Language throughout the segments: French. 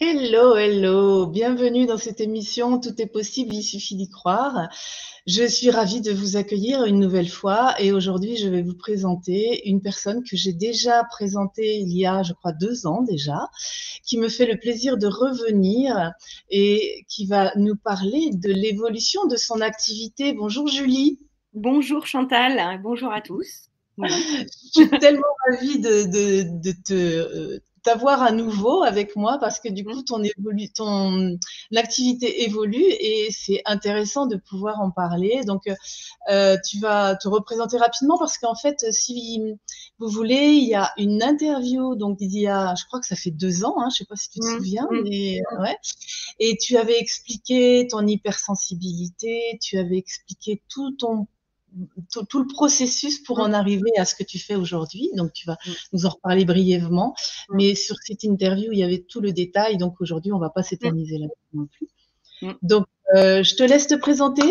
Hello, hello, bienvenue dans cette émission Tout est possible, il suffit d'y croire. Je suis ravie de vous accueillir une nouvelle fois et aujourd'hui je vais vous présenter une personne que j'ai déjà présentée il y a, je crois, 2 ans déjà, qui me fait le plaisir de revenir et qui va nous parler de l'évolution de son activité. Bonjour Julie. Bonjour Chantal, bonjour à tous. Oui. Je suis tellement ravie de te t'avoir à nouveau avec moi parce que du coup ton activité évolue et c'est intéressant de pouvoir en parler. Donc tu vas te représenter rapidement parce qu'en fait, si vous voulez, il y a une interview, donc il y a, je crois que ça fait 2 ans, hein, je sais pas si tu te Mm, souviens, mm, mais mm. ouais. Et tu avais expliqué ton hypersensibilité, tu avais expliqué tout le processus pour en arriver à ce que tu fais aujourd'hui. Donc, tu vas nous en reparler brièvement. Mais sur cette interview, il y avait tout le détail. Donc, aujourd'hui, on ne va pas Mm, s'éterniser là-dessus non plus. mm. Donc, je te laisse te présenter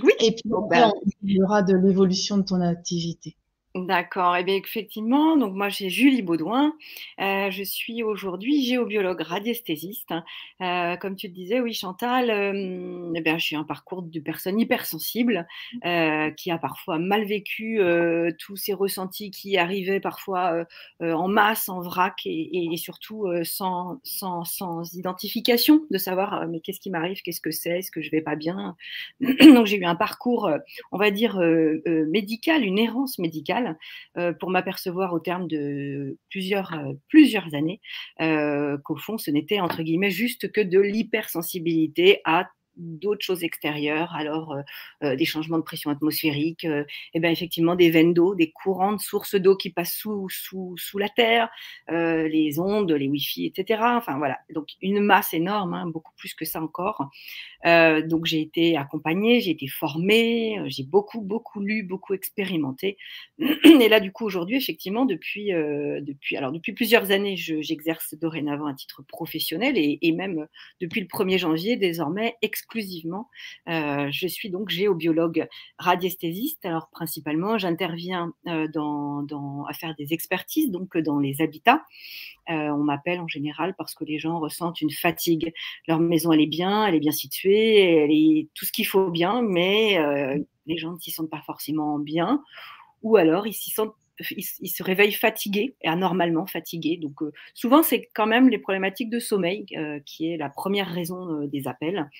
Oui, et puis bon, après, ben, on parlera de l'évolution de ton activité. d'accord. Eh bien, effectivement, donc moi, j'ai Julie Baudouin. Je suis aujourd'hui géobiologue radiesthésiste. Comme tu le disais, oui, Chantal, eh bien, je suis un parcours de personne hypersensible qui a parfois mal vécu tous ces ressentis qui arrivaient parfois en masse, en vrac et surtout sans identification de savoir mais qu'est-ce qui m'arrive, qu'est-ce que c'est, est-ce que je vais pas bien. Donc, j'ai eu un parcours, on va dire, médical, une errance médicale pour m'apercevoir au terme de plusieurs années qu'au fond, ce n'était entre guillemets juste que de l'hypersensibilité à d'autres choses extérieures, alors des changements de pression atmosphérique, et ben effectivement des veines d'eau, des courants de sources d'eau qui passent sous la terre, les ondes, les Wi-Fi, etc. Enfin voilà, donc une masse énorme, hein, beaucoup plus que ça encore. Donc j'ai été accompagnée, j'ai été formée, j'ai beaucoup lu, beaucoup expérimenté. Et là, du coup, aujourd'hui, effectivement, depuis plusieurs années, j'exerce dorénavant à titre professionnel et même depuis le 1er janvier, désormais, exclusivement, je suis donc géobiologue radiesthésiste. Alors, principalement, j'interviens à faire des expertises, donc dans les habitats. On m'appelle en général parce que les gens ressentent une fatigue. Leur maison, elle est bien située, elle est tout ce qu'il faut bien, mais les gens ne s'y sentent pas forcément bien, ou alors ils se réveillent fatigués, et anormalement fatigués. Donc souvent, c'est quand même les problématiques de sommeil qui est la première raison des appels.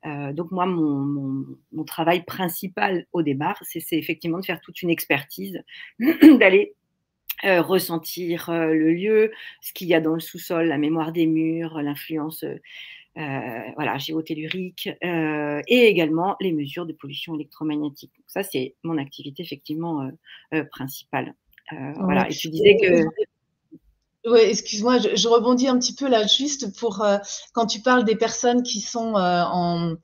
Donc moi, mon travail principal au départ, c'est effectivement de faire toute une expertise, d'aller ressentir le lieu, ce qu'il y a dans le sous-sol, la mémoire des murs, l'influence voilà, géotellurique et également les mesures de pollution électromagnétique. Donc ça, c'est mon activité effectivement principale. Ouais. Voilà. Et tu disais que Ouais, excuse-moi, je rebondis un petit peu là, juste pour quand tu parles des personnes qui sont en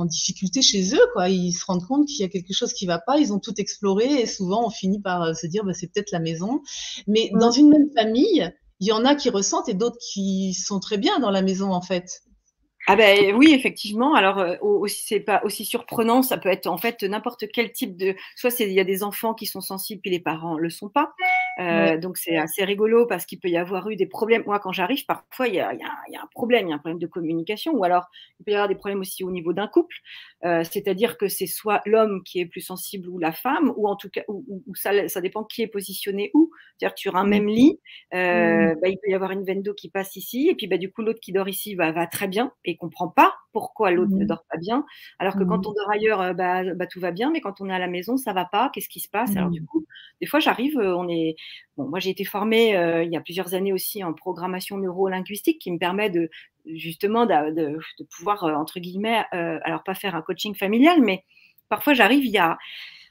difficulté chez eux, quoi. Ils se rendent compte qu'il y a quelque chose qui va pas, ils ont tout exploré et souvent on finit par se dire bah, c'est peut-être la maison. Mais dans une même famille, il y en a qui ressentent et d'autres qui sont très bien dans la maison en fait. ah ben oui, effectivement. Alors aussi, c'est pas aussi surprenant. Ça peut être en fait n'importe quel type de. Soit il y a des enfants qui sont sensibles puis les parents le sont pas. Ouais. Donc c'est assez rigolo parce qu'il peut y avoir eu des problèmes. Moi, quand j'arrive, parfois il y a un problème, il y a un problème de communication, ou alors il peut y avoir des problèmes aussi au niveau d'un couple. C'est-à-dire que c'est soit l'homme qui est plus sensible ou la femme, ou en tout cas, ou ça dépend qui est positionné où. C'est-à-dire que sur un Mm, même lit, mm, bah, il peut y avoir une veine d'eau qui passe ici, et puis bah, du coup l'autre qui dort ici va très bien et comprend pas pourquoi l'autre ne mm, dort pas bien. Alors que quand mm, on dort ailleurs, bah, tout va bien, mais quand on est à la maison, ça va pas. Qu'est-ce qui se passe? Alors du mm. coup, des fois j'arrive, bon, moi j'ai été formée il y a plusieurs années aussi en programmation neurolinguistique qui me permet de justement de pouvoir entre guillemets, alors pas faire un coaching familial, mais parfois j'arrive,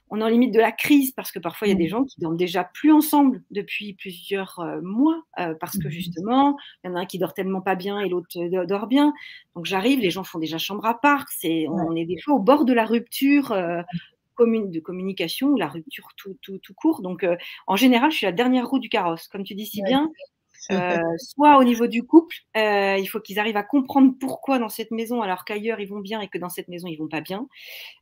on est en limite de la crise parce que parfois il y a des Mm, gens qui dorment déjà plus ensemble depuis plusieurs mois parce que mm, justement il y en a un qui dort tellement pas bien et l'autre dort bien. Donc j'arrive, les gens font déjà chambre à part. ouais. On est des fois au bord de la rupture de communication ou la rupture tout court. Donc en général, je suis la dernière roue du carrosse, comme tu dis si Ouais. bien. Soit au niveau du couple, il faut qu'ils arrivent à comprendre pourquoi dans cette maison alors qu'ailleurs ils vont bien et que dans cette maison ils vont pas bien.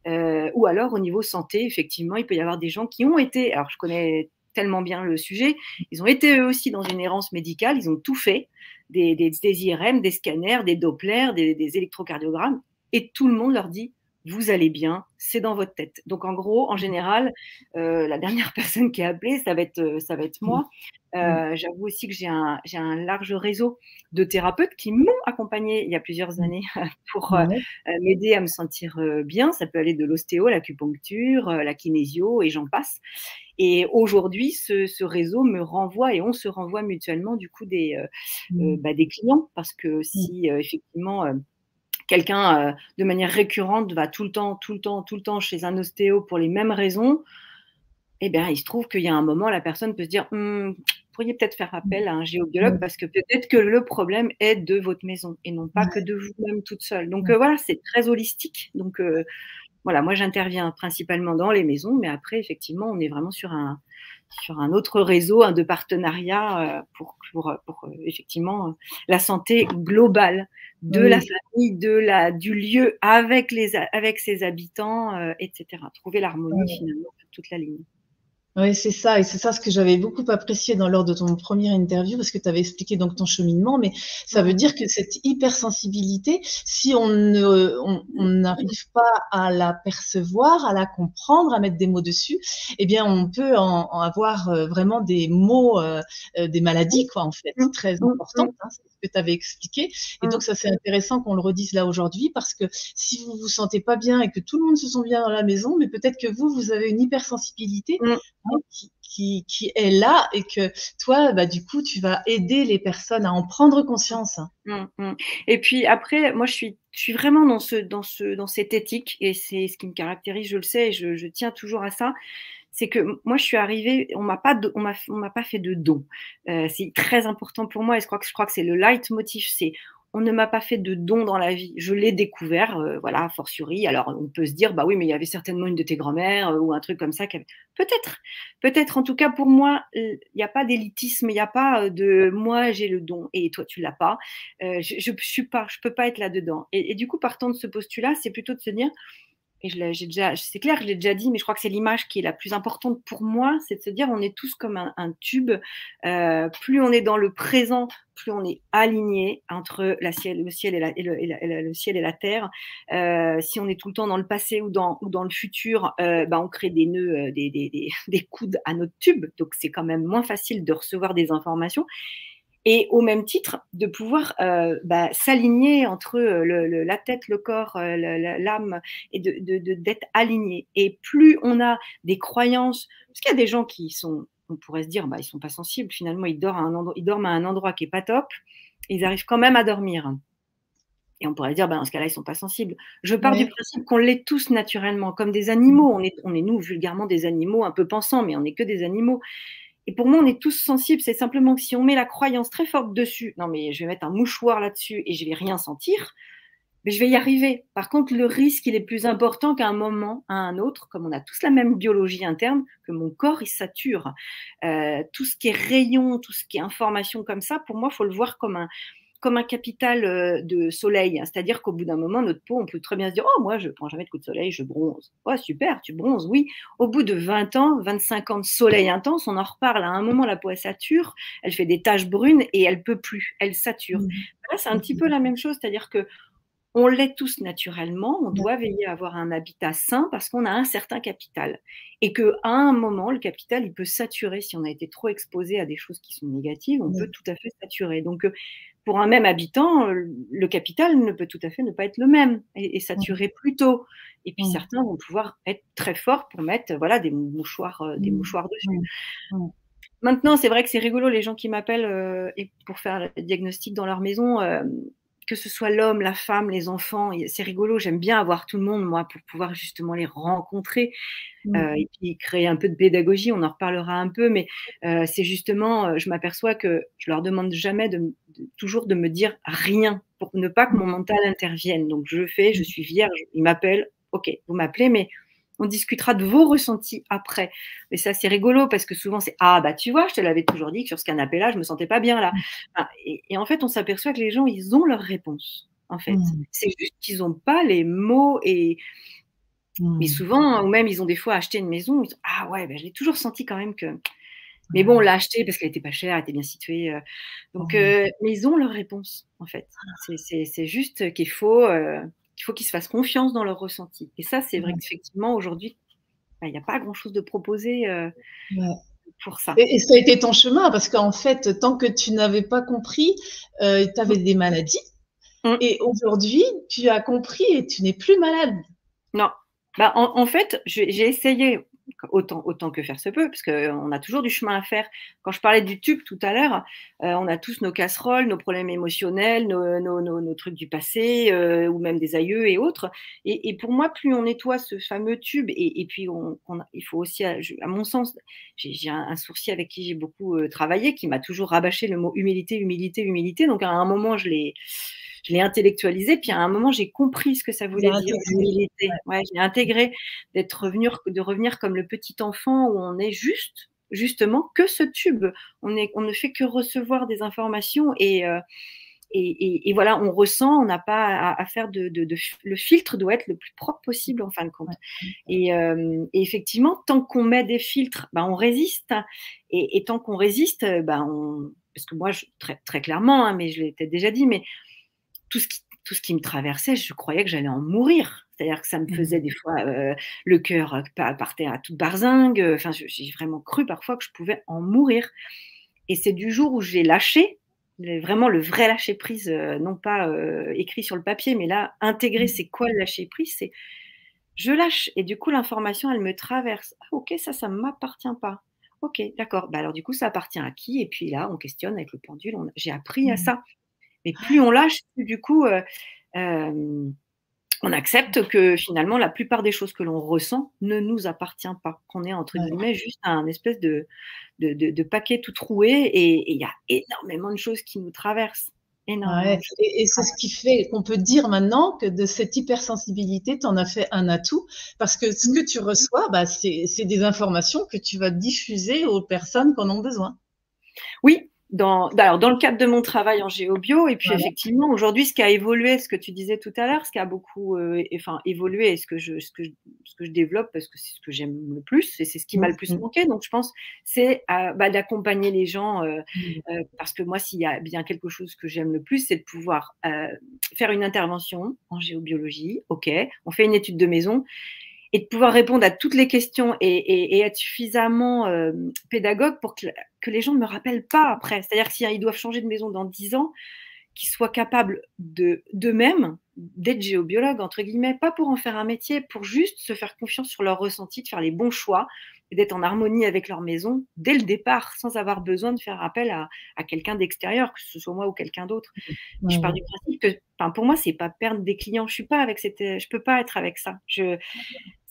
Ou alors au niveau santé, effectivement, il peut y avoir des gens qui ont été, alors je connais tellement bien le sujet. Ils ont été eux aussi dans une errance médicale, ils ont tout fait, des IRM, des scanners, des Doppler, des électrocardiogrammes, et tout le monde leur dit vous allez bien, c'est dans votre tête. Donc en gros, en général, la dernière personne qui est appelée, ça va être moi. J'avoue aussi que j'ai un large réseau de thérapeutes qui m'ont accompagnée il y a plusieurs années pour m'aider à me sentir bien. Ça peut aller de l'ostéo, l'acupuncture, la kinésio et j'en passe. Et aujourd'hui, ce réseau me renvoie et on se renvoie mutuellement du coup des clients, parce que si effectivement quelqu'un de manière récurrente va tout le temps chez un ostéo pour les mêmes raisons, eh bien, il se trouve qu'il y a un moment, la personne peut se dire vous pourriez peut-être faire appel à un géobiologue parce que peut-être que le problème est de votre maison et non pas que de vous-même toute seule. Donc voilà, c'est très holistique. Donc voilà, moi j'interviens principalement dans les maisons, mais après, effectivement, on est vraiment sur un autre réseau de partenariat pour effectivement la santé globale de la famille, du lieu avec ses habitants, etc. Trouver l'harmonie finalement sur toute la ligne. Oui, c'est ça, et c'est ça ce que j'avais beaucoup apprécié lors de ton première interview, parce que tu avais expliqué donc ton cheminement, mais ça veut dire que cette hypersensibilité, si on n'arrive pas à la percevoir, à la comprendre, à mettre des mots dessus, eh bien on peut en avoir vraiment des maux, des maladies, quoi, en fait, très importantes, hein, c'est ce que tu avais expliqué. Et donc ça, c'est intéressant qu'on le redise là aujourd'hui, parce que si vous vous sentez pas bien et que tout le monde se sent bien dans la maison, mais peut-être que vous avez une hypersensibilité qui est là, et que toi, du coup, tu vas aider les personnes à en prendre conscience. Et puis après, moi, je suis vraiment dans cette éthique, et c'est ce qui me caractérise, je le sais, et je tiens toujours à ça. C'est que moi, je suis arrivée, on m'a pas fait de don. C'est très important pour moi, et je crois que c'est le leitmotiv, c'est on ne m'a pas fait de don dans la vie. Je l'ai découvert, voilà, a fortiori. Alors, on peut se dire, bah oui, mais il y avait certainement une de tes grand-mères ou un truc comme ça. Peut-être. En tout cas, pour moi, il n'y a pas d'élitisme, il n'y a pas de moi, j'ai le don et toi, tu l'as pas. Je peux pas être là-dedans. Et du coup, partant de ce postulat, c'est plutôt de se dire, et c'est clair, je l'ai déjà dit, mais je crois que c'est l'image qui est la plus importante pour moi, c'est de se dire on est tous comme un tube. Plus on est dans le présent, plus on est aligné entre le ciel et la terre. Si on est tout le temps dans le passé ou dans le futur, on crée des nœuds, des coudes à notre tube, donc c'est quand même moins facile de recevoir des informations. Et au même titre, de pouvoir s'aligner entre la tête, le corps, l'âme, et d'être aligné. Et plus on a des croyances, parce qu'il y a des gens on pourrait se dire, ils sont pas sensibles, finalement, ils dorment à un endroit qui est pas top, ils arrivent quand même à dormir. Et on pourrait dire, dans ce cas-là, ils sont pas sensibles. Je pars du principe qu'on l'est tous naturellement, comme des animaux. On est nous, vulgairement, des animaux un peu pensants, mais on n'est que des animaux. Et pour moi, on est tous sensibles. C'est simplement que si on met la croyance très forte dessus, non mais je vais mettre un mouchoir là-dessus et je vais rien sentir, mais je vais y arriver. Par contre, le risque, il est plus important qu'à un moment, à un autre, comme on a tous la même biologie interne, que mon corps, il sature. Tout ce qui est rayon, tout ce qui est information comme ça, pour moi, il faut le voir comme un capital de soleil. C'est-à-dire qu'au bout d'un moment, notre peau, on peut très bien se dire « Oh, moi, je ne prends jamais de coup de soleil, je bronze. » Oh, super, tu bronzes, oui. Au bout de 20 ans, 25 ans de soleil intense, on en reparle. À un moment, la peau, elle sature, elle fait des taches brunes et elle ne peut plus, elle sature. Là, c'est un petit peu la même chose, c'est-à-dire que on l'est tous naturellement, on doit veiller à avoir un habitat sain parce qu'on a un certain capital. Et qu'à un moment, le capital, il peut saturer. Si on a été trop exposé à des choses qui sont négatives, on peut tout à fait saturer. Donc, pour un même habitant, le capital ne peut tout à fait ne pas être le même et saturer plus tôt. Et puis, certains vont pouvoir être très forts pour mettre des mouchoirs dessus. Maintenant, c'est vrai que c'est rigolo, les gens qui m'appellent pour faire le diagnostic dans leur maison, que ce soit l'homme, la femme, les enfants, c'est rigolo. J'aime bien avoir tout le monde, moi, pour pouvoir justement les rencontrer et puis créer un peu de pédagogie. On en reparlera un peu, mais c'est justement, je m'aperçois que je leur demande jamais toujours de me dire rien pour ne pas que mon mental intervienne. Donc, je suis vierge, ils m'appellent, ok, vous m'appelez, mais on discutera de vos ressentis après. Mais ça, c'est rigolo parce que souvent, c'est « Ah, tu vois, je te l'avais toujours dit que sur ce canapé-là, je me sentais pas bien là. » Et en fait, on s'aperçoit que les gens, ils ont leurs réponses, en fait. C'est juste qu'ils n'ont pas les mots mais souvent, ou même, ils ont des fois acheté une maison, ils disent « Ah ouais, je l'ai toujours senti quand même que Mais bon, on l'a acheté parce qu'elle était pas chère, elle était bien située. Donc, mais ils ont leur réponse, en fait. C'est juste qu'il faut qu'ils se fassent confiance dans leur ressenti. Et ça, c'est vrai qu'effectivement, aujourd'hui, il n'y a pas grand-chose de proposé pour ça. Et ça a été ton chemin, parce qu'en fait, tant que tu n'avais pas compris, tu avais des maladies. Et aujourd'hui, tu as compris et tu n'es plus malade. Non. Bah, en fait, j'ai essayé autant que faire se peut, parce qu'on a toujours du chemin à faire. Quand je parlais du tube tout à l'heure, on a tous nos casseroles, nos problèmes émotionnels, nos trucs du passé, ou même des aïeux et autres. Et pour moi, plus on nettoie ce fameux tube, et puis il faut aussi, à mon sens, j'ai un sourcier avec qui j'ai beaucoup travaillé, qui m'a toujours rabâché le mot humilité, humilité, humilité. Donc à un moment, je l'ai intellectualisé, puis à un moment, j'ai compris ce que ça voulait dire, l'humilité. Ouais, je l'ai intégré, de revenir comme le petit enfant où on est justement que ce tube. On ne fait que recevoir des informations et voilà, on ressent, on n'a pas à faire le filtre doit être le plus propre possible en fin de compte. Et effectivement, tant qu'on met des filtres, on résiste. Et tant qu'on résiste, parce que moi, très, très clairement, hein, mais je l'ai peut-être déjà dit, mais tout ce qui me traversait, je croyais que j'allais en mourir. C'est-à-dire que ça me faisait des fois le cœur partait à toute barzingue. Enfin, j'ai vraiment cru parfois que je pouvais en mourir. Et c'est du jour où j'ai lâché, vraiment le vrai lâcher prise, non pas écrit sur le papier, mais là, intégrer c'est quoi le lâcher prise, c'est je lâche. Et du coup, l'information, elle me traverse. Ah, ok, ça ne m'appartient pas. Ok, d'accord. Alors du coup, ça appartient à qui? Et puis là, on questionne avec le pendule. J'ai appris à ça. Mais plus on lâche, plus du coup, on accepte que finalement, la plupart des choses que l'on ressent ne nous appartient pas. Qu'on est, entre guillemets, juste un espèce de paquet tout troué et il y a énormément de choses qui nous traversent. Et c'est ce qui fait qu'on peut dire maintenant que de cette hypersensibilité, tu en as fait un atout, parce que ce que tu reçois, c'est des informations que tu vas diffuser aux personnes qui en ont besoin. Oui. Dans le cadre de mon travail en géobio, et puis effectivement, aujourd'hui, ce qui a évolué, ce que tu disais tout à l'heure, ce qui a beaucoup évolué et ce que je développe, parce que c'est ce que j'aime le plus, et c'est ce qui m'a le plus manqué, donc je pense, c'est d'accompagner les gens, parce que moi, s'il y a bien quelque chose que j'aime le plus, c'est de pouvoir faire une intervention en géobiologie, ok, on fait une étude de maison, et de pouvoir répondre à toutes les questions et être suffisamment pédagogue pour que les gens ne me rappellent pas après. C'est-à-dire que s'ils doivent changer de maison dans 10 ans, qu'ils soient capables d'eux-mêmes d'être géobiologues, entre guillemets, pas pour en faire un métier, pour juste se faire confiance sur leur ressenti, de faire les bons choix et d'être en harmonie avec leur maison dès le départ, sans avoir besoin de faire appel à quelqu'un d'extérieur, que ce soit moi ou quelqu'un d'autre. Je pars du principe que, pour moi, c'est pas perdre des clients. Je peux pas être avec ça.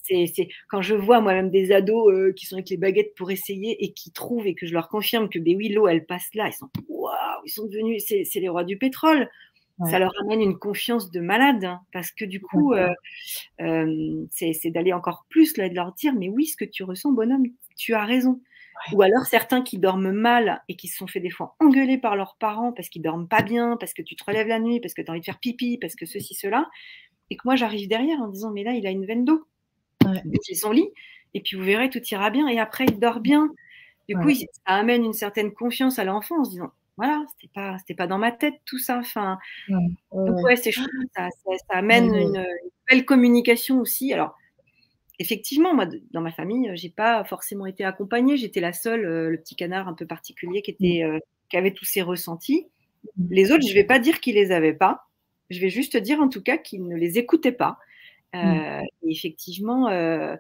C'est quand je vois moi-même des ados qui sont avec les baguettes pour essayer et qui trouvent et que je leur confirme que oui, l'eau elle passe là, ils sont waouh, ils sont devenus c'est les rois du pétrole. Ça leur amène une confiance de malade, hein, parce que du coup c'est d'aller encore plus là et de leur dire mais oui, ce que tu ressens bonhomme, tu as raison. Ou alors certains qui dorment mal et qui se sont fait des fois engueuler par leurs parents parce qu'ils dorment pas bien, parce que tu te relèves la nuit, parce que tu as envie de faire pipi, parce que ceci cela, et que moi j'arrive derrière en disant mais là il a une veine d'eau. Bougez son lit, et puis vous verrez, tout ira bien. Et après, il dort bien. Du coup, ça amène une certaine confiance à l'enfant en se disant, voilà, c'était pas dans ma tête tout ça. Enfin, donc c'est chouette. Ça amène une belle communication aussi. Alors, effectivement, moi, dans ma famille, j'ai pas forcément été accompagnée. J'étais la seule, le petit canard un peu particulier qui avait tous ces ressentis. Les autres, je vais pas dire qu'ils les avaient pas. Je vais juste dire, en tout cas, qu'ils ne les écoutaient pas. Et effectivement, de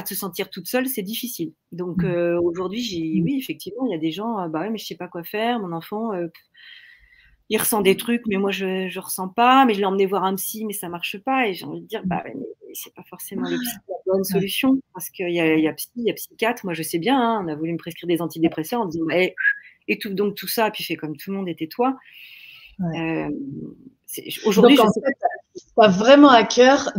se sentir toute seule, c'est difficile. Donc aujourd'hui, oui, effectivement, il y a des gens, mais je sais pas quoi faire, mon enfant, il ressent des trucs, mais moi je ressens pas, mais je l'ai emmené voir un psy, mais ça marche pas. Et j'ai envie de dire, mais c'est pas forcément le psy la bonne solution, parce qu'il y a psy, il y a psychiatre. Moi, je sais bien, hein, on a voulu me prescrire des antidépresseurs en disant, étouffe donc tout ça, puis fais comme tout le monde et tais-toi. Aujourd'hui, en fait, tu as vraiment à cœur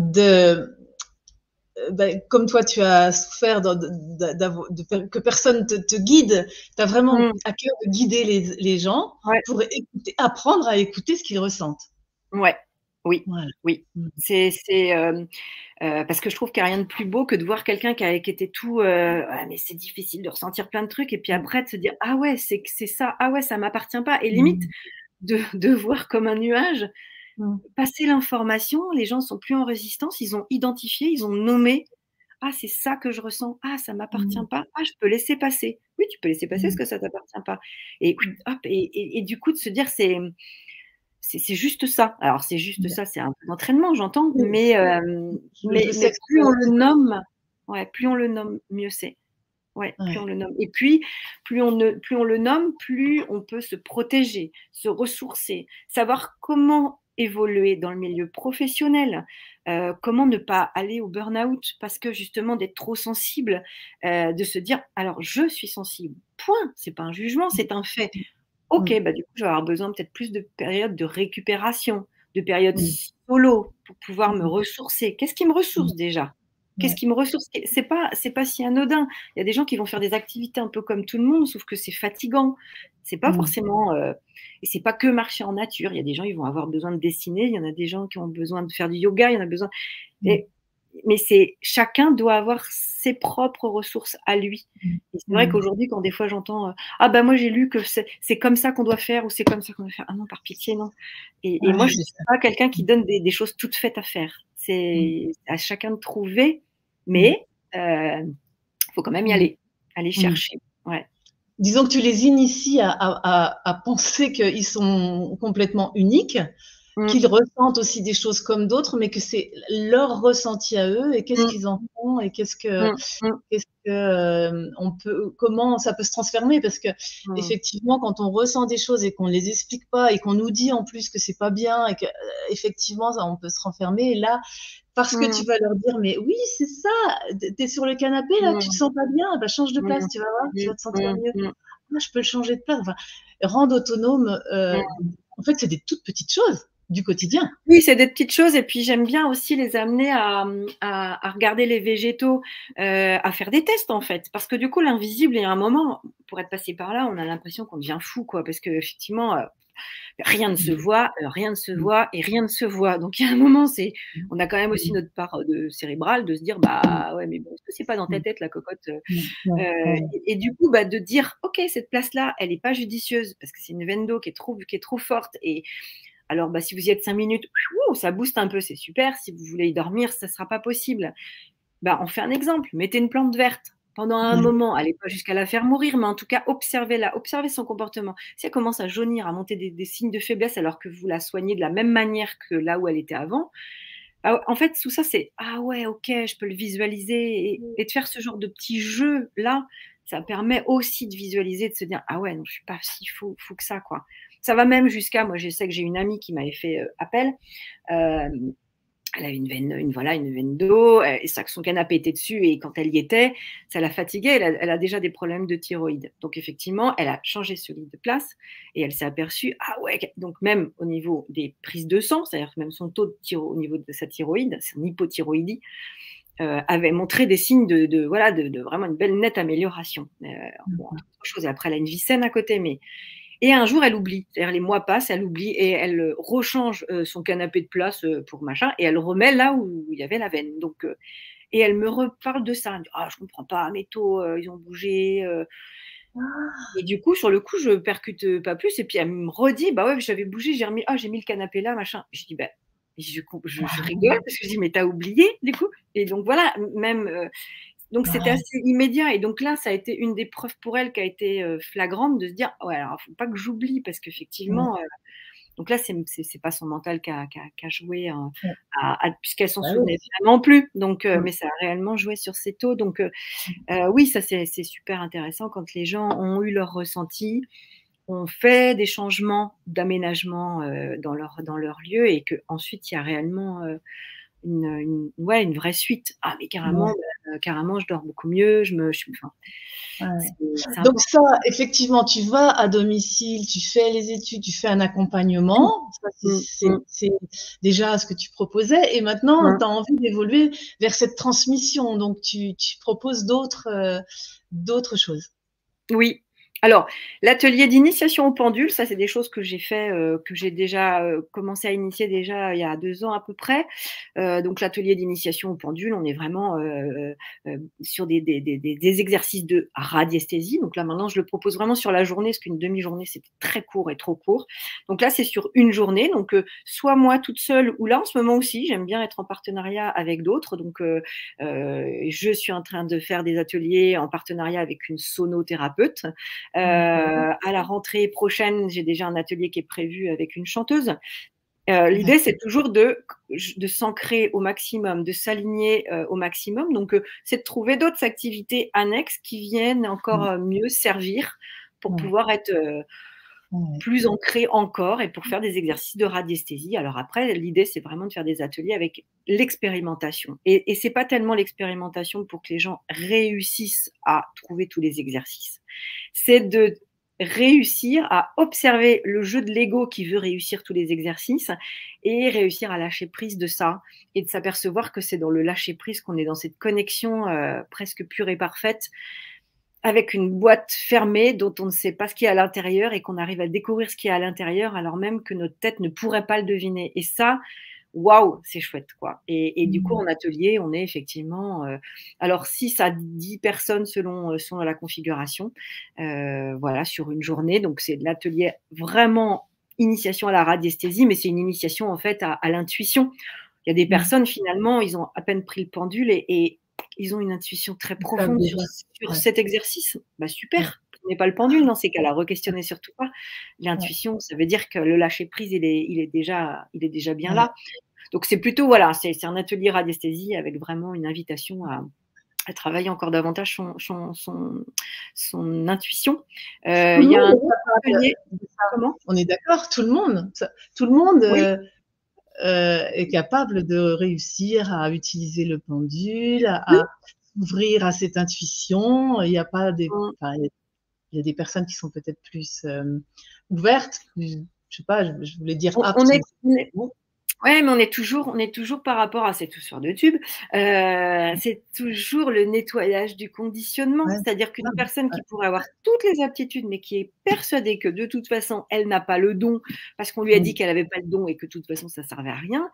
comme toi tu as souffert que personne te guide, tu as vraiment à cœur de guider les gens pour apprendre à écouter ce qu'ils ressentent. Oui. Voilà. Oui. Parce que je trouve qu'il n'y a rien de plus beau que de voir quelqu'un qui était tout ouais, mais c'est difficile de ressentir plein de trucs et puis après de se dire ah ouais c'est ça, ah ouais ça m'appartient pas et limite de voir comme un nuage passer l'information, les gens sont plus en résistance, ils ont identifié, ils ont nommé ah c'est ça que je ressens, ah ça m'appartient pas, ah je peux laisser passer, oui tu peux laisser passer ce que ça t'appartient pas et hop et du coup de se dire c'est juste ça. Alors c'est juste ça, c'est un peu d'entraînement, j'entends, mais Je sais que plus on le nomme, ouais, plus on le nomme, mieux c'est. Ouais, plus on le nomme. Et puis, plus on le nomme, plus on peut se protéger, se ressourcer, savoir comment évoluer dans le milieu professionnel, comment ne pas aller au burn-out parce que justement d'être trop sensible, de se dire alors je suis sensible. Point. C'est pas un jugement, c'est un fait. Ok, bah du coup, je vais avoir besoin peut-être plus de périodes de récupération, de périodes solo pour pouvoir me ressourcer. Qu'est-ce qui me ressource déjà? Qu'est-ce qui me ressource? C'est pas si anodin. Il y a des gens qui vont faire des activités un peu comme tout le monde, sauf que c'est fatigant. C'est pas forcément et c'est pas que marcher en nature. Il y a des gens qui vont avoir besoin de dessiner, il y en a des gens qui ont besoin de faire du yoga, il y en a besoin. Mais chacun doit avoir ses propres ressources à lui. Et c'est vrai qu'aujourd'hui, quand des fois j'entends ah bah moi j'ai lu que c'est comme ça qu'on doit faire ou c'est comme ça qu'on doit faire. Ah non, par pitié, non. Et moi je ne suis pas quelqu'un qui donne des choses toutes faites à faire. C'est à chacun de trouver, mais faut quand même y aller chercher. Ouais. Disons que tu les inities à penser qu'ils sont complètement uniques, qu'ils ressentent aussi des choses comme d'autres, mais que c'est leur ressenti à eux et qu'est-ce qu'ils en font et comment ça peut se transformer parce que effectivement, quand on ressent des choses et qu'on les explique pas et qu'on nous dit en plus que c'est pas bien et que effectivement, on peut se renfermer. Et là, parce que tu vas leur dire, mais oui, c'est ça, t'es sur le canapé là, tu te sens pas bien, bah change de place, tu vas voir, tu vas te sentir mieux. Ah, je peux le changer de place. Enfin, rendre autonome. En fait, c'est des toutes petites choses du quotidien. Oui, c'est des petites choses et puis j'aime bien aussi les amener à regarder les végétaux, à faire des tests en fait. Parce que du coup, l'invisible, il y a un moment, pour être passé par là, on a l'impression qu'on devient fou, quoi. Parce qu'effectivement, rien ne se voit, rien ne se voit et rien ne se voit. Donc il y a un moment, on a quand même aussi notre part de cérébrale de se dire, bah ouais, mais bon, est-ce que c'est pas dans ta tête la cocotte et du coup, bah, de dire, ok, cette place-là, elle n'est pas judicieuse parce que c'est une veine d'eau qui est trop forte et alors, bah, si vous y êtes 5 minutes, ça booste un peu, c'est super. Si vous voulez y dormir, ça ne sera pas possible. Bah, on fait un exemple. Mettez une plante verte pendant un moment. Allez pas jusqu'à la faire mourir, mais en tout cas, observez-la, observez son comportement. Si elle commence à jaunir, à monter des signes de faiblesse alors que vous la soignez de la même manière que là où elle était avant, en fait, tout ça, c'est « Ah ouais, ok, je peux le visualiser » et de faire ce genre de petits jeux-là, ça permet aussi de visualiser, de se dire « Ah ouais, non, je ne suis pas si fou que ça, quoi. » Ça va même jusqu'à, moi je sais que j'ai une amie qui m'avait fait appel, elle avait une veine d'eau, et son canapé était dessus, et quand elle y était, ça la fatiguait, elle a déjà des problèmes de thyroïde. Donc effectivement, elle a changé ce lit de place, et elle s'est aperçue, ah ouais, donc même au niveau des prises de sang, c'est-à-dire même son taux de au niveau de sa thyroïde, son hypothyroïdie, avait montré des signes de vraiment une belle nette amélioration. Autre chose, et après elle a une vie saine à côté, mais... Et un jour, elle oublie. C'est-à-dire, les mois passent, elle oublie et elle rechange son canapé de place pour machin et elle remet là où il y avait la veine. Donc, et elle me reparle de ça. Elle me dit, ah, je comprends pas, mes taux, ils ont bougé. Et du coup, sur le coup, je percute pas plus. Et puis, elle me redit, bah ouais, j'avais bougé, j'ai mis le canapé là, machin. Je dis, bah, je rigole parce que je dis, mais t'as oublié, du coup. Et donc, voilà, même. Donc, c'était assez immédiat. Et donc là, ça a été une des preuves pour elle qui a été flagrante de se dire, ouais, alors, il ne faut pas que j'oublie parce qu'effectivement, donc là, c'est pas son mental qui a joué, puisqu'elle s'en souvenait vraiment plus. Donc, mais ça a réellement joué sur ses taux. Donc, oui, ça, c'est super intéressant quand les gens ont eu leur ressenti, ont fait des changements d'aménagement dans leur lieu et qu'ensuite, il y a réellement une vraie suite. Ah, mais carrément, je dors beaucoup mieux. Donc ça, effectivement, tu vas à domicile, tu fais les études, tu fais un accompagnement. C'est déjà ce que tu proposais. Et maintenant, tu as envie d'évoluer vers cette transmission. Donc, tu proposes d'autres choses. Oui. Alors, l'atelier d'initiation au pendule, ça, c'est des choses que j'ai fait, que j'ai déjà commencé à initier déjà il y a 2 ans à peu près. Donc, l'atelier d'initiation au pendule, on est vraiment sur des exercices de radiesthésie. Donc là, maintenant, je le propose vraiment sur la journée, parce qu'une demi-journée, c'était très court et trop court. Donc là, c'est sur une journée. Donc, soit moi toute seule, ou là, en ce moment aussi, j'aime bien être en partenariat avec d'autres. Donc, je suis en train de faire des ateliers en partenariat avec une sonothérapeute. À la rentrée prochaine, j'ai déjà un atelier qui est prévu avec une chanteuse. L'idée, c'est toujours de s'ancrer au maximum, de s'aligner au maximum. Donc, c'est de trouver d'autres activités annexes qui viennent encore mieux servir pour pouvoir être plus ancré encore et pour faire des exercices de radiesthésie. Alors après, l'idée, c'est vraiment de faire des ateliers avec l'expérimentation. Et ce n'est pas tellement l'expérimentation pour que les gens réussissent à trouver tous les exercices. C'est de réussir à observer le jeu de l'ego qui veut réussir tous les exercices et réussir à lâcher prise de ça et de s'apercevoir que c'est dans le lâcher prise qu'on est dans cette connexion presque pure et parfaite avec une boîte fermée dont on ne sait pas ce qu'il y a à l'intérieur et qu'on arrive à découvrir ce qu'il y a à l'intérieur alors même que notre tête ne pourrait pas le deviner. Et ça, waouh, c'est chouette, quoi. Et du coup, en atelier, on est effectivement, alors 6 à 10 personnes selon la configuration, voilà, sur une journée. Donc, c'est de l'atelier vraiment initiation à la radiesthésie, mais c'est une initiation en fait à l'intuition. Il y a des personnes, finalement, ils ont à peine pris le pendule et ils ont une intuition très profonde sur cet exercice. Bah, super, prenez pas le pendule dans ces cas-là, re-questionnez surtout pas. L'intuition, ça veut dire que le lâcher prise, il est déjà bien là. Donc, c'est plutôt, voilà, c'est un atelier radiesthésie avec vraiment une invitation à travailler encore davantage son intuition. Il y a un atelier. Comment ? On est d'accord, tout le monde Oui. Est capable de réussir à utiliser le pendule, à s'ouvrir à cette intuition. Il y a pas des, enfin, il y a des personnes qui sont peut-être plus ouvertes, plus, je sais pas, je voulais dire aptes. Ouais, mais on est toujours par rapport à cette douceur de tube, c'est toujours le nettoyage du conditionnement. C'est-à-dire qu'une personne qui pourrait avoir toutes les aptitudes, mais qui est persuadée que de toute façon, elle n'a pas le don, parce qu'on lui a dit qu'elle n'avait pas le don et que de toute façon, ça servait à rien.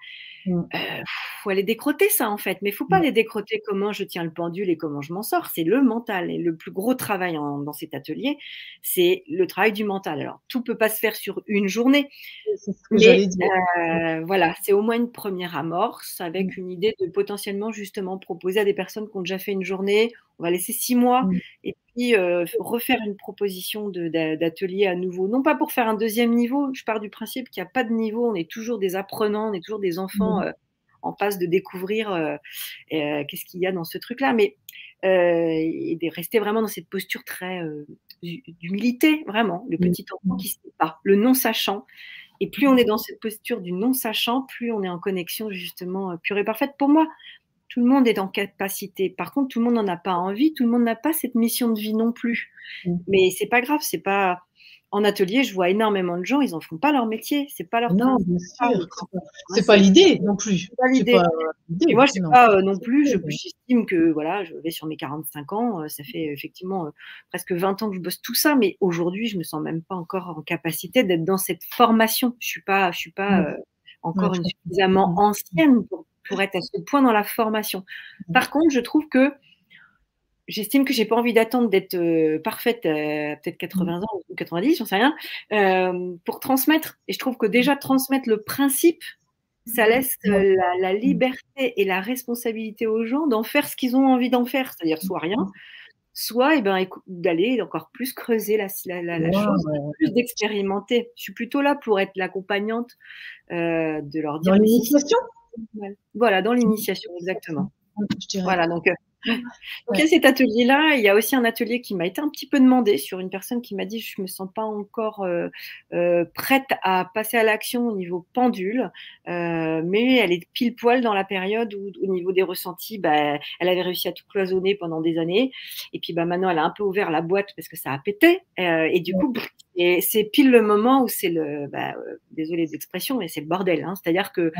Faut aller décroter ça, en fait. Mais il ne faut pas aller décroter comment je tiens le pendule et comment je m'en sors. C'est le mental. Et le plus gros travail dans cet atelier, c'est le travail du mental. Alors, tout ne peut pas se faire sur une journée. C'est ce que j'allais dire. Voilà, c'est au moins une première amorce avec une idée de potentiellement justement proposer à des personnes qui ont déjà fait une journée, on va laisser 6 mois et puis refaire une proposition d'atelier à nouveau. Non pas pour faire un deuxième niveau, je pars du principe qu'il n'y a pas de niveau, on est toujours des apprenants, on est toujours des enfants en passe de découvrir qu'est-ce qu'il y a dans ce truc-là, mais et de rester vraiment dans cette posture très d'humilité, vraiment, le petit enfant qui ne sait pas, le non-sachant. Et plus on est dans cette posture du non-sachant, plus on est en connexion justement pure et parfaite. Pour moi, tout le monde est en capacité. Par contre, tout le monde n'en a pas envie, tout le monde n'a pas cette mission de vie non plus. Mais c'est pas grave, c'est pas. En atelier, je vois énormément de gens, ils n'en font pas leur métier, c'est pas leur Non, bien sûr, c'est pas l'idée non plus. C'est pas l'idée. Et moi, je sais pas non plus, j'estime que voilà, je vais sur mes 45 ans, ça fait effectivement presque 20 ans que je bosse tout ça, mais aujourd'hui, je me sens même pas encore en capacité d'être dans cette formation. Je suis pas encore suffisamment ancienne pour être à ce point dans la formation. Par contre, je trouve que j'estime que j'ai pas envie d'attendre d'être parfaite, peut-être 80 ans ou 90, j'en sais rien, pour transmettre. Et je trouve que déjà transmettre le principe, ça laisse la liberté et la responsabilité aux gens d'en faire ce qu'ils ont envie d'en faire, c'est-à-dire soit rien, soit d'aller encore plus creuser la chose, plus d'expérimenter. Je suis plutôt là pour être l'accompagnante de leur dire. Dans l'initiation ? Voilà, dans l'initiation, exactement. Voilà, donc il y a cet atelier-là. Il y a aussi un atelier qui m'a été un petit peu demandé sur une personne qui m'a dit je me sens pas encore prête à passer à l'action au niveau pendule, mais elle est pile poil dans la période où au niveau des ressentis, elle avait réussi à tout cloisonner pendant des années et puis maintenant elle a un peu ouvert la boîte parce que ça a pété et du coup c'est pile le moment où c'est désolé des expressions mais c'est le bordel, hein, c'est-à-dire que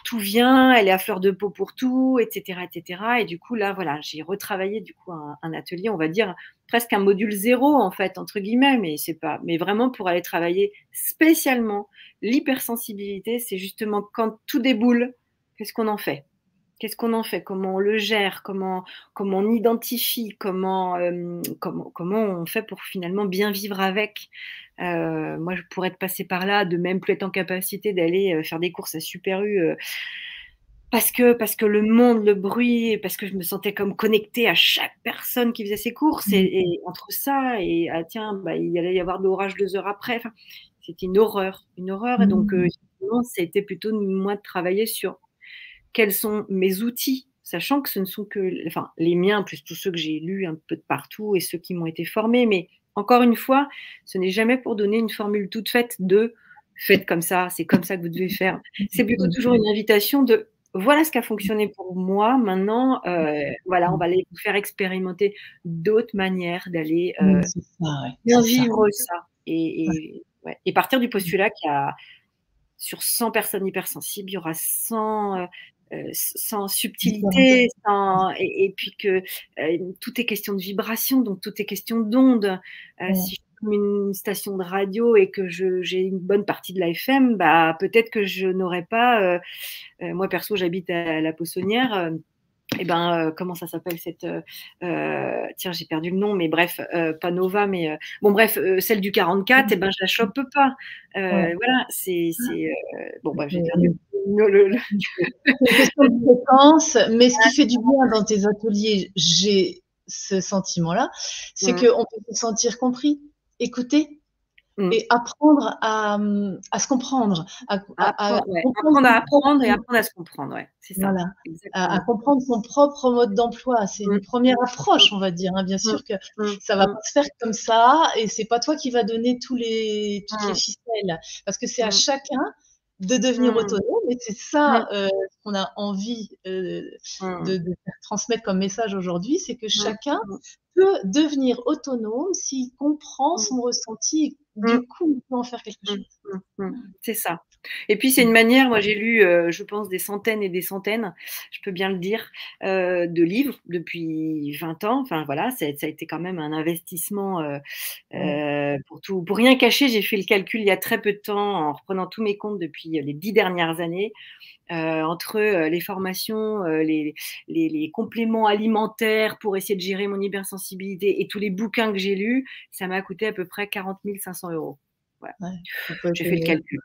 tout vient, elle est à fleur de peau pour tout, etc., etc. Et du coup, là, voilà, j'ai retravaillé du coup un atelier, on va dire presque un module zéro en fait, entre guillemets, mais c'est pas, mais vraiment pour aller travailler spécialement l'hypersensibilité, c'est justement quand tout déboule, qu'est-ce qu'on en fait? Qu'est-ce qu'on en fait? Comment on le gère? Comment on identifie? Comment on fait pour finalement bien vivre avec? Moi, je pourrais être passée par là, de même plus être en capacité d'aller faire des courses à Super U parce que le monde, le bruit, parce que je me sentais comme connectée à chaque personne qui faisait ses courses. Et entre ça et ah, tiens, bah, il allait y avoir de l'orage 2 heures après. Enfin, c'était une horreur, une horreur. Et donc, effectivement, c'était plutôt moi de travailler sur quels sont mes outils, sachant que ce ne sont que, enfin, les miens, plus tous ceux que j'ai lus un peu de partout et ceux qui m'ont été formés. Mais encore une fois, ce n'est jamais pour donner une formule toute faite de faites comme ça, c'est comme ça que vous devez faire. C'est plutôt toujours une invitation de voilà ce qui a fonctionné pour moi. Maintenant, voilà, on va aller vous faire expérimenter d'autres manières d'aller C'est ça, ouais, bien c'est ça. vivre ça. Ouais. Et partir du postulat qu'il y a sur 100 personnes hypersensibles, il y aura 100 subtilités, et puis que tout est question de vibration, donc tout est question d'onde. Si je suis une station de radio et que j'ai une bonne partie de la FM, bah, peut-être que je n'aurais pas. Moi, perso, j'habite à la Poissonnière. Et ben, comment ça s'appelle cette tiens, j'ai perdu le nom, mais bref, pas Nova, mais bon, bref, celle du 44, et ben, je la chope pas. Voilà, c'est bon, bah, j'ai perdu le C'est une question de fréquence, mais ce qui fait du bien dans tes ateliers, j'ai ce sentiment-là, c'est qu'on peut se sentir compris, écouté et apprendre à se comprendre, à apprendre à apprendre et apprendre à se comprendre, ouais, c'est ça. Voilà, à comprendre son propre mode d'emploi. C'est une première approche, on va dire, hein. Bien sûr que ça va pas se faire comme ça et c'est pas toi qui vas donner toutes les ficelles parce que c'est à chacun de devenir autonome et c'est ça qu'on a envie de faire transmettre comme message aujourd'hui, c'est que chacun peut devenir autonome s'il comprend son ressenti et du coup, il peut en faire quelque chose. C'est ça. Et puis, c'est une manière, moi j'ai lu, je pense, des centaines et des centaines, je peux bien le dire, de livres depuis 20 ans. Enfin voilà, ça a été quand même un investissement pour rien cacher. J'ai fait le calcul il y a très peu de temps en reprenant tous mes comptes depuis les 10 dernières années. Entre les formations, les compléments alimentaires pour essayer de gérer mon hypersensibilité et tous les bouquins que j'ai lus, ça m'a coûté à peu près 40 500 €. Voilà. J'ai fait le calcul.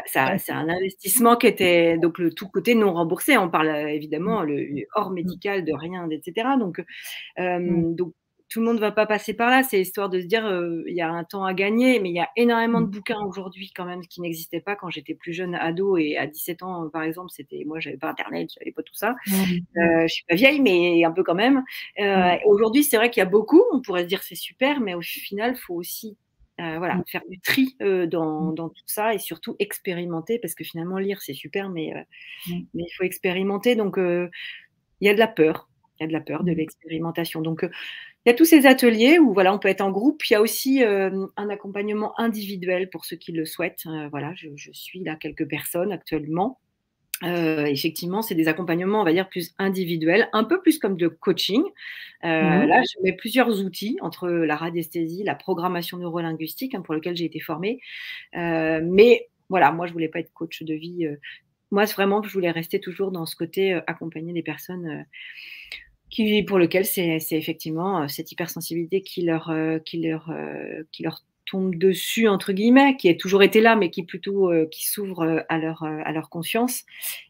C'est un investissement qui était donc le tout côté non remboursé. On parle évidemment le hors médical de rien, etc. Donc tout le monde ne va pas passer par là. C'est histoire de se dire il y a un temps à gagner, mais il y a énormément de bouquins aujourd'hui quand même qui n'existaient pas quand j'étais plus jeune ado et à 17 ans par exemple. Moi j'avais pas internet, j'avais pas tout ça. Je suis pas vieille, mais un peu quand même. Aujourd'hui c'est vrai qu'il y a beaucoup. On pourrait se dire c'est super, mais au final il faut aussi voilà, faire du tri dans tout ça et surtout expérimenter parce que finalement lire c'est super, mais il faut expérimenter. Donc il y a de la peur. Il y a de la peur de l'expérimentation. Donc, il y a tous ces ateliers où voilà, on peut être en groupe. Il y a aussi un accompagnement individuel pour ceux qui le souhaitent. Voilà, je suis là quelques personnes actuellement. Effectivement, c'est des accompagnements, on va dire, plus individuels, un peu plus comme de coaching. Là, je mets plusieurs outils entre la radiesthésie, la programmation neurolinguistique, pour lequel j'ai été formée. Mais voilà, moi, je voulais pas être coach de vie. Moi, c'est vraiment que je voulais rester toujours dans ce côté accompagner des personnes pour lesquelles c'est effectivement cette hypersensibilité qui leur tombe dessus entre guillemets, qui a toujours été là, mais qui s'ouvre à leur conscience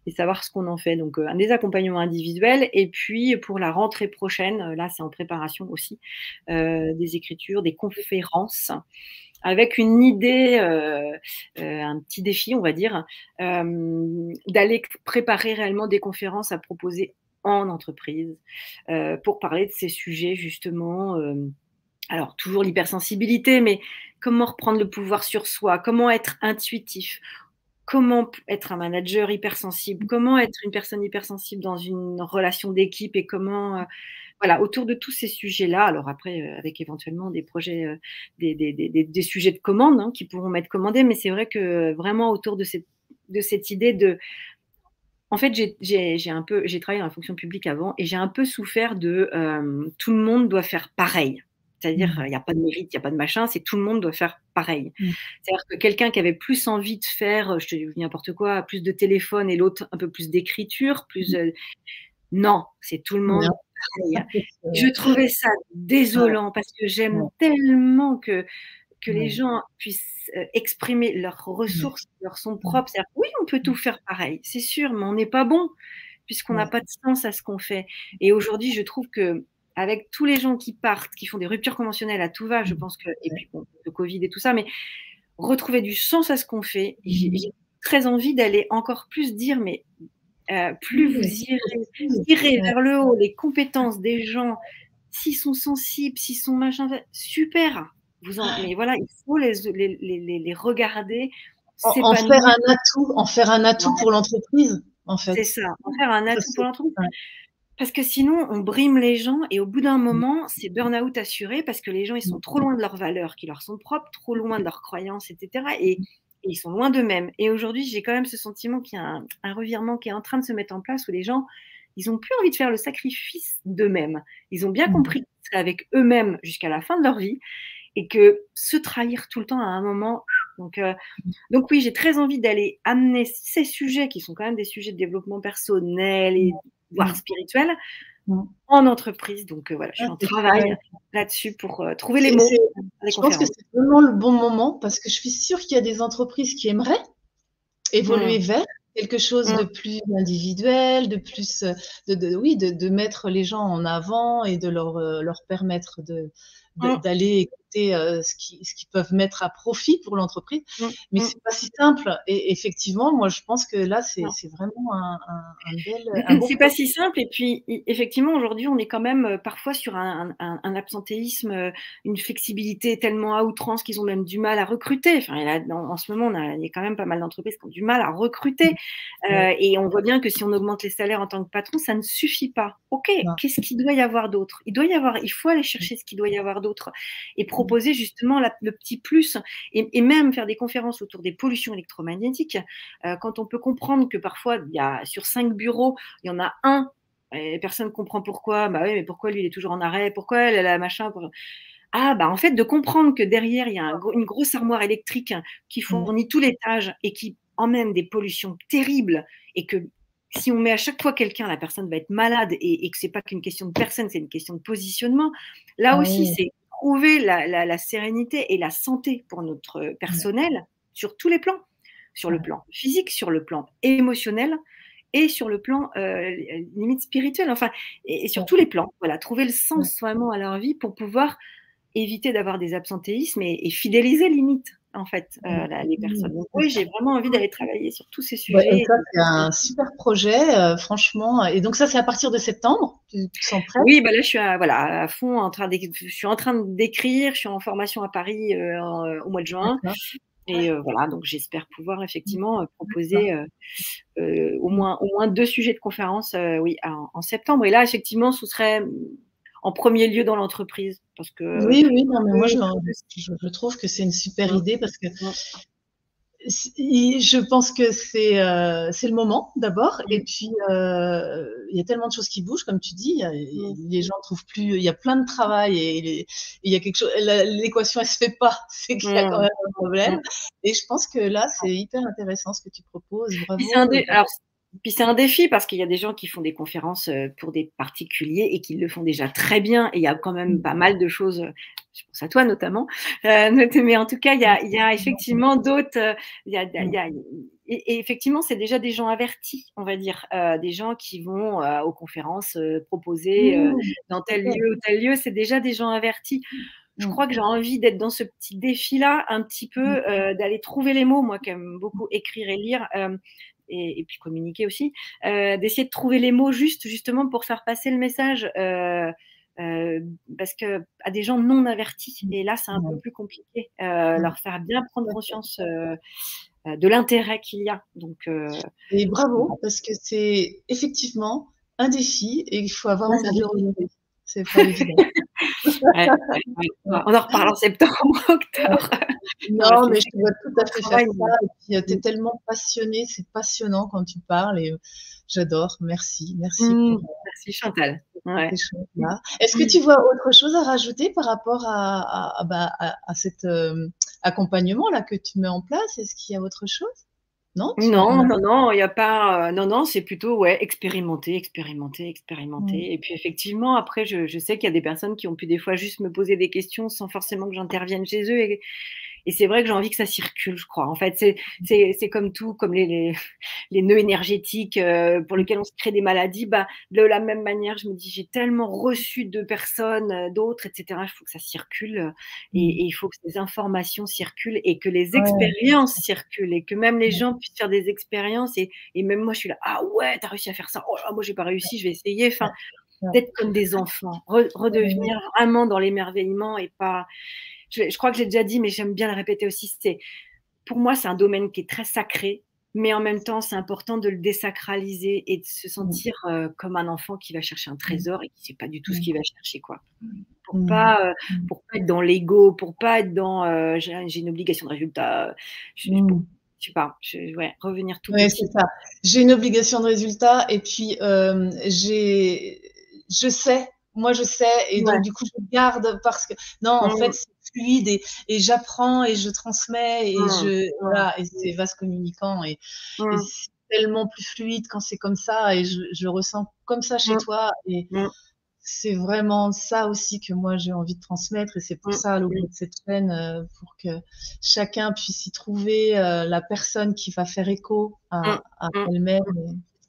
et savoir ce qu'on en fait. Donc des accompagnements individuels et puis pour la rentrée prochaine, là c'est en préparation aussi, des écritures, des conférences avec une idée, un petit défi, on va dire, d'aller préparer réellement des conférences à proposer en entreprise pour parler de ces sujets justement. Alors, toujours l'hypersensibilité, mais comment reprendre le pouvoir sur soi, comment être intuitif, comment être un manager hypersensible, comment être une personne hypersensible dans une relation d'équipe et comment voilà, autour de tous ces sujets-là, alors après, avec éventuellement des projets, des sujets de commande qui pourront m'être commandés, mais c'est vrai que vraiment autour de cette idée de En fait, j'ai travaillé dans la fonction publique avant et j'ai un peu souffert de tout le monde doit faire pareil. C'est-à-dire, il n'y a pas de mérite, il n'y a pas de machin, c'est tout le monde doit faire pareil. C'est-à-dire que quelqu'un qui avait plus envie de faire, je te dis n'importe quoi, plus de téléphone et l'autre un peu plus d'écriture, non, c'est tout le monde pareil. Je trouvais ça désolant parce que j'aime tellement que les gens puissent exprimer leurs ressources, leur son propre. C'est-à-dire, oui, on peut tout faire pareil, c'est sûr, mais on n'est pas bon puisqu'on n'a pas de sens à ce qu'on fait. Et aujourd'hui, je trouve que avec tous les gens qui partent, qui font des ruptures conventionnelles à tout va, je pense que, et puis bon, le Covid et tout ça, mais retrouver du sens à ce qu'on fait, j'ai très envie d'aller encore plus dire, mais plus vous irez vers le haut, les compétences des gens, s'ils sont sensibles, s'ils sont machin, super. Mais voilà, il faut les regarder. En faire un atout pour l'entreprise, en fait. C'est ça, en faire un atout pour l'entreprise. Parce que sinon, on brime les gens et au bout d'un moment, c'est burn-out assuré parce que les gens, ils sont trop loin de leurs valeurs qui leur sont propres, trop loin de leurs croyances, etc. Et ils sont loin d'eux-mêmes. Et aujourd'hui, j'ai quand même ce sentiment qu'il y a un revirement qui est en train de se mettre en place où les gens, ils n'ont plus envie de faire le sacrifice d'eux-mêmes. Ils ont bien compris qu'ils seraient avec eux-mêmes jusqu'à la fin de leur vie et que se trahir tout le temps à un moment. Donc oui, j'ai très envie d'aller amener ces sujets qui sont quand même des sujets de développement personnel et voire spirituel en entreprise. Donc voilà, je suis en travail là-dessus pour trouver les mots. Je pense que c'est vraiment le bon moment parce que je suis sûre qu'il y a des entreprises qui aimeraient évoluer vers quelque chose de plus individuel, de plus, de mettre les gens en avant et de leur permettre d'aller écouter ce qu'ils peuvent mettre à profit pour l'entreprise. Mais c'est pas si simple. Et effectivement, moi, je pense que là, c'est vraiment un bel. C'est pas si simple. Et puis, effectivement, aujourd'hui, on est quand même parfois sur un absentéisme, une flexibilité tellement à outrance qu'ils ont même du mal à recruter. Enfin, en ce moment, il y a quand même pas mal d'entreprises qui ont du mal à recruter. Et on voit bien que si on augmente les salaires en tant que patron, ça ne suffit pas. Ok, qu'est-ce qu'il doit y avoir d'autre? Il faut aller chercher ce qu'il doit y avoir d'autre et proposer justement le petit plus et même faire des conférences autour des pollutions électromagnétiques. Quand on peut comprendre que parfois, sur 5 bureaux, il y en a un, et personne ne comprend pourquoi. Bah oui, mais pourquoi lui, il est toujours en arrêt? Pourquoi elle a machin? En fait, de comprendre que derrière, il y a une grosse armoire électrique qui fournit tout l'étage et qui emmène des pollutions terribles et que si on met à chaque fois quelqu'un, la personne va être malade et que c'est pas qu'une question de personne, c'est une question de positionnement. Là aussi, c'est trouver la sérénité et la santé pour notre personnel sur tous les plans, sur le plan physique, sur le plan émotionnel et sur le plan limite spirituel, enfin, et sur tous les plans. Voilà, trouver le sens vraiment à leur vie pour pouvoir éviter d'avoir des absentéismes et fidéliser limite en fait les personnes. Donc oui, j'ai vraiment envie d'aller travailler sur tous ces sujets. Ouais, ça, c'est un super projet, franchement. Et donc ça, c'est à partir de septembre, tu sens prête? Oui, là, je suis à fond je suis en train d'écrire, je suis en formation à Paris au mois de juin. Et voilà, donc j'espère pouvoir effectivement proposer au moins 2 sujets de conférence en septembre. Et là, effectivement, ce serait en premier lieu dans l'entreprise. Parce que, oui, non, mais moi, je trouve que c'est une super idée parce que je pense que c'est le moment d'abord. Et puis, il y a tellement de choses qui bougent, comme tu dis. Les gens trouvent plus. Il y a plein de travail et il y a quelque chose. L'équation, elle se fait pas. C'est qu'il y a quand même un problème. Et je pense que là, c'est hyper intéressant ce que tu proposes. Bravo. Puis c'est un défi parce qu'il y a des gens qui font des conférences pour des particuliers et qui le font déjà très bien. Et il y a quand même pas mal de choses, je pense à toi notamment. Mais en tout cas, il y a effectivement d'autres. Et effectivement, c'est déjà des gens avertis, on va dire. Des gens qui vont aux conférences proposer dans tel lieu ou tel lieu. C'est déjà des gens avertis. Je crois que j'ai envie d'être dans ce petit défi-là, un petit peu, d'aller trouver les mots, moi qui aime beaucoup écrire et lire. Et puis communiquer aussi, d'essayer de trouver les mots justement pour faire passer le message parce que à des gens non avertis, et là c'est un peu plus compliqué, leur faire bien prendre conscience de l'intérêt qu'il y a. Donc, et bravo, parce que c'est effectivement un défi et il faut avoir envie de le relever. C'est pas évident. On en reparle en septembre, octobre. Non, mais je te vois tout à fait faire ça. Et puis, tu es tellement passionnée, c'est passionnant quand tu parles. Et J'adore. Merci pour Merci Chantal. Ouais. ces choses-là. Est-ce que tu vois autre chose à rajouter par rapport à cet accompagnement-là que tu mets en place? Est-ce qu'il y a autre chose? Non, Non, il y a pas. Non, c'est plutôt ouais, expérimenter. Mm. Et puis effectivement, après, je sais qu'il y a des personnes qui ont pu des fois juste me poser des questions sans forcément que j'intervienne chez eux. Et c'est vrai que j'ai envie que ça circule, je crois. En fait, c'est comme tout, comme les nœuds énergétiques pour lesquels on se crée des maladies. Bah, de la même manière, je me dis, j'ai tellement reçu de personnes, d'autres, etc. Il faut que ça circule et il faut que ces informations circulent et que les Ouais. expériences circulent et que même les gens puissent faire des expériences. Et même moi, je suis là, ah ouais, t'as réussi à faire ça. Oh là, moi, j'ai pas réussi, je vais essayer. Enfin, Ouais. d'être comme des enfants, redevenir vraiment dans l'émerveillement et pas. Je crois que j'ai déjà dit, mais j'aime bien le répéter aussi. Pour moi, c'est un domaine qui est très sacré, mais en même temps, c'est important de le désacraliser et de se sentir comme un enfant qui va chercher un trésor et qui ne sait pas du tout ce qu'il va chercher, quoi. Pour pas être dans l'ego, pour pas être dans j'ai une obligation de résultat. Je sais pas, ouais, revenir tout Oui, petit. c'est ça. J'ai une obligation de résultat et puis je sais, moi je sais, et donc du coup je garde parce que non, en fait c'est fluide et j'apprends et je transmets et voilà, et c'est vase communicant et c'est tellement plus fluide quand c'est comme ça et je ressens comme ça chez toi et c'est vraiment ça aussi que moi j'ai envie de transmettre et c'est pour ça l'objet de cette chaîne, pour que chacun puisse y trouver la personne qui va faire écho à elle-même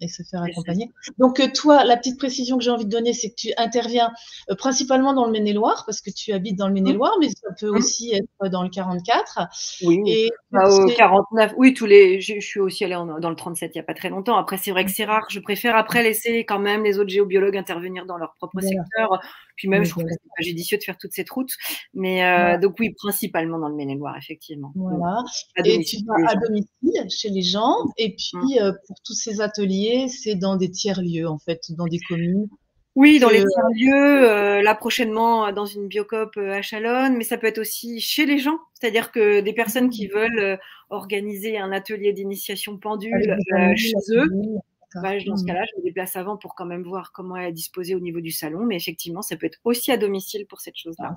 et se faire accompagner. Donc toi, la petite précision que j'ai envie de donner, c'est que tu interviens principalement dans le Maine-et-Loire parce que tu habites dans le Maine-et-Loire, mais ça peut aussi être dans le 44. Oui, Et au 49, oui, je suis aussi allée dans le 37 il n'y a pas très longtemps. Après, c'est vrai que c'est rare. Je préfère après laisser quand même les autres géobiologues intervenir dans leur propre secteur. Puis même, je trouve que c'est pas judicieux de faire toute cette route. Mais donc oui, principalement dans le Maine-et-Loire, effectivement. Voilà. Et tu vas à domicile chez les gens. Et puis, pour tous ces ateliers, c'est dans des tiers-lieux, en fait, dans des communes. Oui, dans les tiers-lieux, là prochainement dans une biocoop à Chalonnes, mais ça peut être aussi chez les gens, c'est-à-dire que des personnes qui veulent organiser un atelier d'initiation pendule chez eux. Dans ce cas-là, je me déplace avant pour quand même voir comment elle est disposée au niveau du salon, mais effectivement, ça peut être aussi à domicile pour cette chose-là.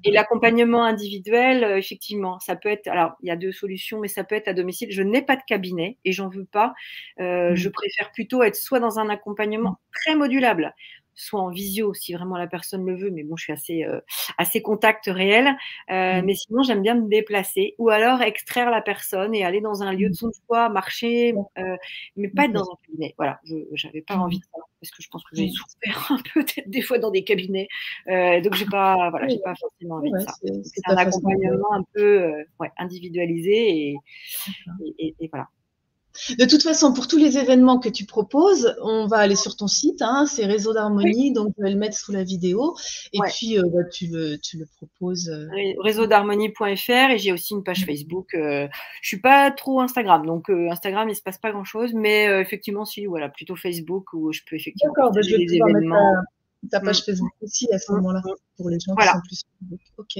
Et l'accompagnement individuel, effectivement, ça peut être. Alors, il y a 2 solutions, mais ça peut être à domicile. Je n'ai pas de cabinet et j'en veux pas. Je préfère plutôt être soit dans un accompagnement très modulable, soit en visio si vraiment la personne le veut, mais bon, je suis assez contact réel. Mais sinon, j'aime bien me déplacer ou alors extraire la personne et aller dans un lieu de son choix, marcher, mais pas être dans un cabinet. Voilà, je n'avais pas envie de ça parce que je pense que j'ai souffert un peu des fois dans des cabinets. Donc, j'ai pas forcément envie de ça. C'est un accompagnement un peu individualisé et voilà. De toute façon, pour tous les événements que tu proposes, on va aller sur ton site, c'est Réseau d'Harmonie, donc je vais le mettre sous la vidéo. Et puis, tu le proposes. Réseaudarmonie.fr et j'ai aussi une page Facebook. Je suis pas trop Instagram, donc Instagram, il se passe pas grand-chose, mais effectivement, si, voilà, plutôt Facebook où je peux effectivement partager les événements. Ta page Facebook aussi à ce moment-là, pour les gens qui sont plus Facebook. Ok.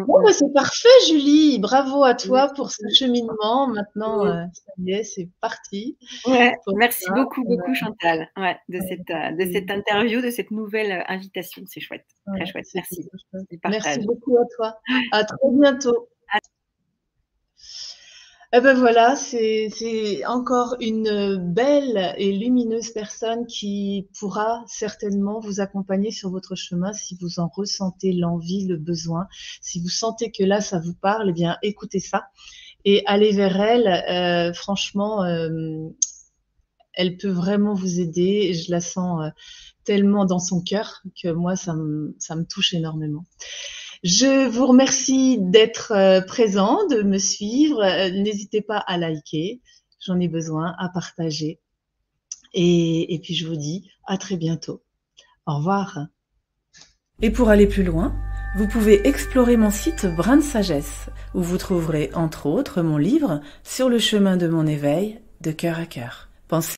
Bon, c'est parfait, Julie. Bravo à toi pour ce cheminement. Maintenant, ça y est, c'est parti. Merci beaucoup, Chantal, de cette interview, de cette nouvelle invitation. C'est chouette, très chouette. Merci. Merci beaucoup à toi. À très bientôt. Eh ben voilà, c'est encore une belle et lumineuse personne qui pourra certainement vous accompagner sur votre chemin si vous en ressentez l'envie, le besoin. Si vous sentez que là, ça vous parle, eh bien, écoutez ça et allez vers elle. Franchement, elle peut vraiment vous aider. Je la sens tellement dans son cœur que moi, ça me touche énormément. Je vous remercie d'être présent, de me suivre. N'hésitez pas à liker, j'en ai besoin, à partager. Et puis je vous dis à très bientôt. Au revoir. Et pour aller plus loin, vous pouvez explorer mon site Brin de Sagesse, où vous trouverez entre autres mon livre Sur le chemin de mon éveil, de cœur à cœur. Pensez